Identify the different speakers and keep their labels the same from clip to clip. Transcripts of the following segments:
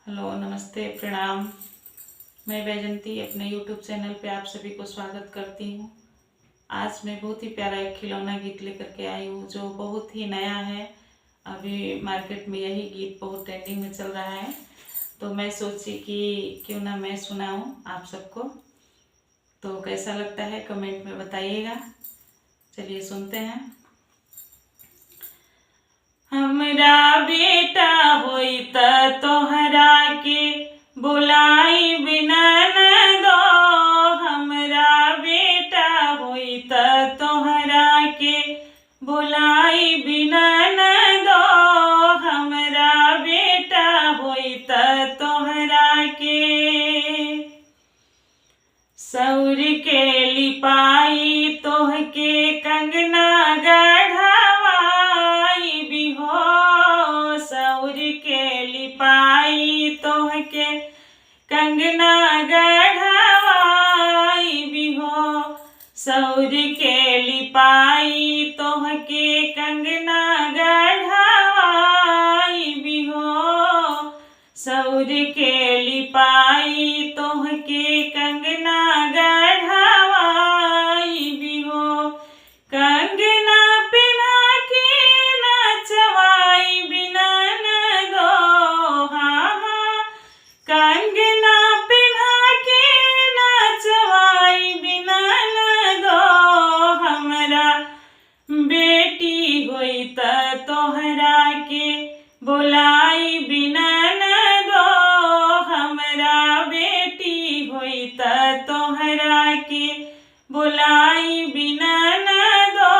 Speaker 1: Hello, नमस्ते, प्रणाम। मैं वैजंती अपने यूट्यूब चैनल पे आप सभी को स्वागत करती हूँ। आज मैं बहुत ही प्यारा एक खिलौना गीत लेकर के आई हूँ जो बहुत ही नया है। अभी मार्केट में यही गीत बहुत ट्रेंडिंग में चल रहा है, तो मैं सोची कि क्यों ना मैं सुनाऊँ आप सबको। तो कैसा लगता है कमेंट में बताइएगा। चलिए सुनते हैं। हमरा बेटा होई त तोहरा के बुलाई बिना न दो। हमरा बेटा होई त तोहरा के बुलाई बिना न दो। हमरा बेटा होई त तोहरा के सौर के लिपाई तोहके कंगना गढ़वाई बिहो। सौर के लिपाई तोहके कंगना गढ़वाई बिहो। सौर के लिपाई तोहके कंगना गढ़वाई बिहो। सौर के लिपाई तोहके कंगना गढ़वाई बिहो। कंगना पिन्हा के नचवाई बिना न दो। हाँ हाँ, कंगना पिन्हा के नचवाई बिना न दो। हमरा बेटी होई त तोहरा के बुलाई बिना न दो। हमरा बेटी होई त तोहरा के बुलाई बिना न दो।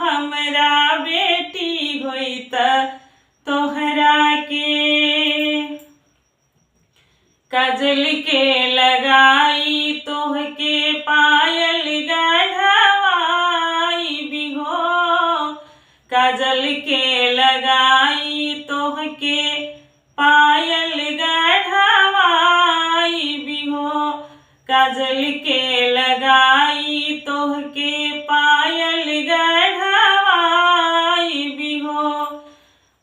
Speaker 1: हमरा बेटी होई त तोहरा के काजल के लगाई तोहके पायल गढ़वाई बिहो। काजल के लगाई तोहके पायल गढ़वाई बिहो। काजल के लगाई तोहके पायल गढ़वाई बिहो।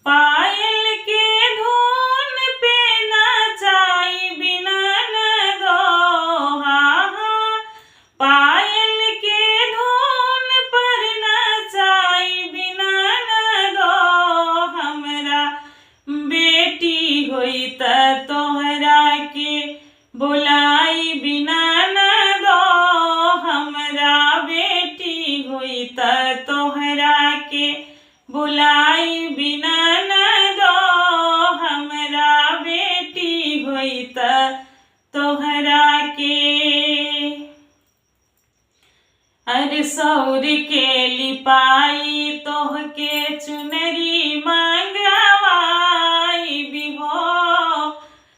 Speaker 1: पायल के धुन पे नचाई बिना न दो। हाँ हाँ, पायल के धुन पर नचाई बिना न दो। हमरा बेटी होई त तोहरा के बुलाई बिना न दो। हमरा बेटी होई त तोहरा के बुलाई बिना न दो। हमरा बेटी होई त तोहरा के अरे सौर के लिपाई तोहके चुनरी मंगवाई बिहो।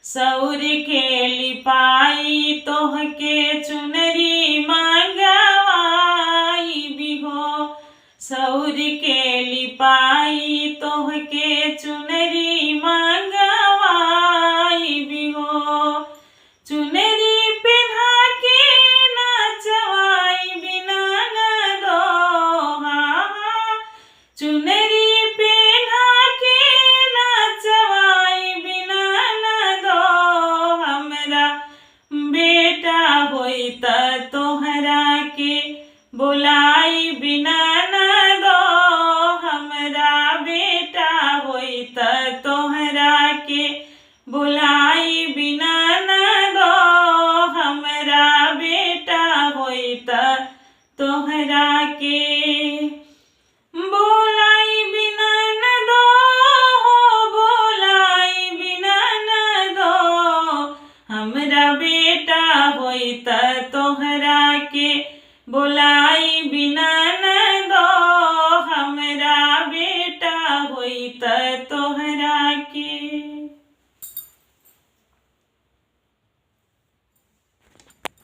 Speaker 1: सौर के लिपाई तोहके चुनरी मंगवाई बिहो। सौर के लिपाई तोहके चुनरी मंगवाई बिहो। चुनरी पिन्हा के नचवाई बिना न दो। हाँ हाँ, चुनरी पिन्हा के नचवाई बिना न दो। हमरा बेटा होई त तोहरा के बुलाई बिना न दो। हमरा बेटा होई त तोहरा के बुलाई बिना न दो। हमरा बेटा होई त तोहरा के बुलाई बिना न दो। बुलाई बिना न दो। हमरा बेटा होई त